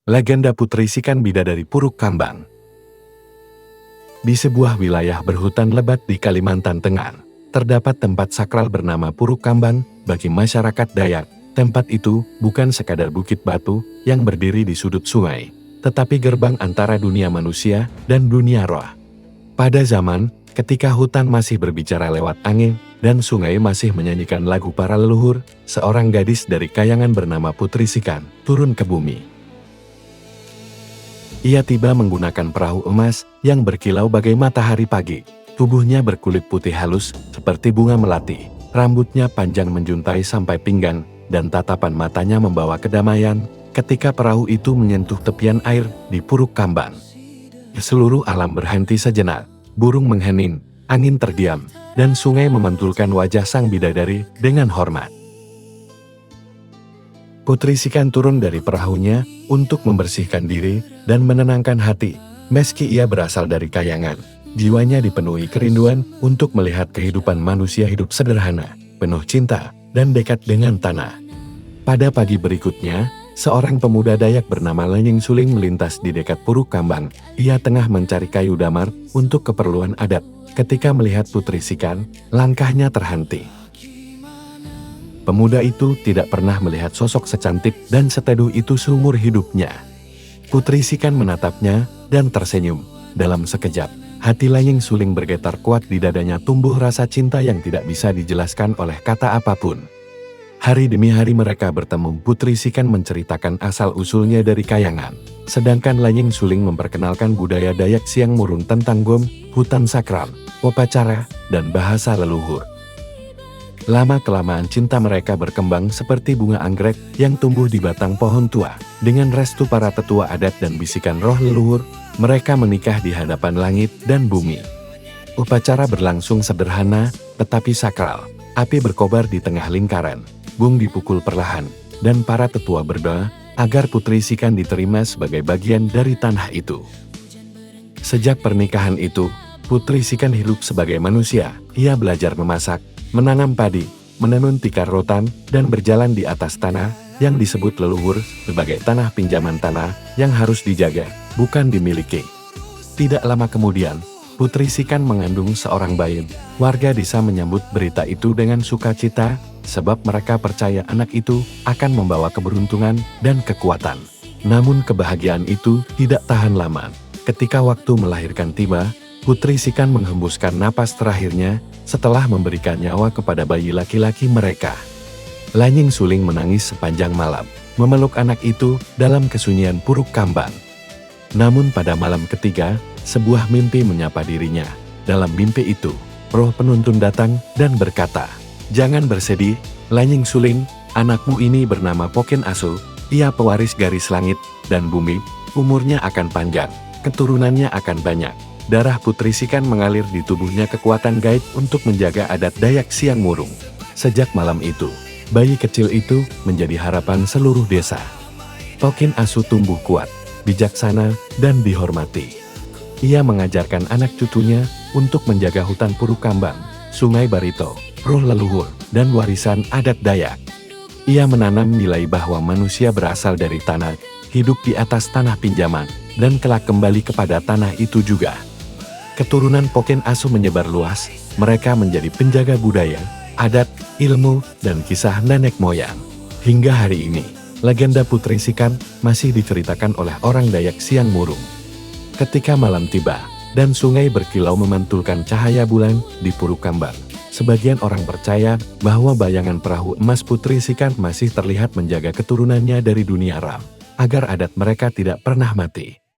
Legenda Putri Sikan Bidadari Puruk Kambang. Di sebuah wilayah berhutan lebat di Kalimantan Tengah, terdapat tempat sakral bernama Puruk Kambang bagi masyarakat Dayak. Tempat itu bukan sekadar bukit batu yang berdiri di sudut sungai, tetapi gerbang antara dunia manusia dan dunia roh. Pada zaman ketika hutan masih berbicara lewat angin dan sungai masih menyanyikan lagu para leluhur, seorang gadis dari kayangan bernama Putri Sikan turun ke bumi. Ia tiba menggunakan perahu emas yang berkilau bagai matahari pagi. Tubuhnya berkulit putih halus seperti bunga melati. Rambutnya panjang menjuntai sampai pinggang dan tatapan matanya membawa kedamaian ketika perahu itu menyentuh tepian air di Puruk Kambang. Seluruh alam berhenti sejenak. Burung menghening, angin terdiam, dan sungai memantulkan wajah sang bidadari dengan hormat. Putri Sikan turun dari perahunya untuk membersihkan diri dan menenangkan hati. Meski ia berasal dari kayangan, jiwanya dipenuhi kerinduan untuk melihat kehidupan manusia hidup sederhana, penuh cinta, dan dekat dengan tanah. Pada pagi berikutnya, seorang pemuda Dayak bernama Lanying Suling melintas di dekat Puruk Kambang. Ia tengah mencari kayu damar untuk keperluan adat. Ketika melihat Putri Sikan, langkahnya terhenti. Pemuda itu tidak pernah melihat sosok secantik dan seteduh itu seumur hidupnya. Putri Sikan menatapnya dan tersenyum. Dalam sekejap, hati Lanying Suling bergetar kuat, di dadanya tumbuh rasa cinta yang tidak bisa dijelaskan oleh kata apapun. Hari demi hari mereka bertemu. Putri Sikan menceritakan asal-usulnya dari kayangan, sedangkan Lanying Suling memperkenalkan budaya Dayak Siang Murung tentang gom, hutan sakral, upacara, dan bahasa leluhur. Lama-kelamaan cinta mereka berkembang seperti bunga anggrek yang tumbuh di batang pohon tua. Dengan restu para tetua adat dan bisikan roh leluhur, mereka menikah di hadapan langit dan bumi. Upacara berlangsung sederhana, tetapi sakral. Api berkobar di tengah lingkaran, bung dipukul perlahan, dan para tetua berdoa agar Putri Sikan diterima sebagai bagian dari tanah itu. Sejak pernikahan itu, Putri Sikan hidup sebagai manusia. Ia belajar memasak, menanam padi, menenun tikar rotan, dan berjalan di atas tanah yang disebut leluhur sebagai tanah pinjaman tanah yang harus dijaga, bukan dimiliki. Tidak lama kemudian, Putri Sikan mengandung seorang bayi. Warga desa menyambut berita itu dengan sukacita, sebab mereka percaya anak itu akan membawa keberuntungan dan kekuatan. Namun kebahagiaan itu tidak tahan lama. Ketika waktu melahirkan tiba, Putri Sikan menghembuskan napas terakhirnya setelah memberikan nyawa kepada bayi laki-laki mereka. Lanying Suling menangis sepanjang malam, memeluk anak itu dalam kesunyian Puruk Kambang. Namun pada malam ketiga, sebuah mimpi menyapa dirinya. Dalam mimpi itu, roh penuntun datang dan berkata, "Jangan bersedih, Lanying Suling, anakmu ini bernama Poken Asu, ia pewaris garis langit dan bumi, umurnya akan panjang, keturunannya akan banyak." Darah Putri Sikan mengalir di tubuhnya, kekuatan gaib untuk menjaga adat Dayak Siang Murung. Sejak malam itu, bayi kecil itu menjadi harapan seluruh desa. Poken Asu tumbuh kuat, bijaksana, dan dihormati. Ia mengajarkan anak cucunya untuk menjaga hutan Puruk Kambang, Sungai Barito, roh leluhur, dan warisan adat Dayak. Ia menanam nilai bahwa manusia berasal dari tanah, hidup di atas tanah pinjaman, dan kelak kembali kepada tanah itu juga. Keturunan Poken Asu menyebar luas, mereka menjadi penjaga budaya, adat, ilmu, dan kisah nenek moyang. Hingga hari ini, legenda Putri Sikan masih diceritakan oleh orang Dayak Siang Murung. Ketika malam tiba, dan sungai berkilau memantulkan cahaya bulan di Puruk Kambang, sebagian orang percaya bahwa bayangan perahu emas Putri Sikan masih terlihat menjaga keturunannya dari dunia ram, agar adat mereka tidak pernah mati.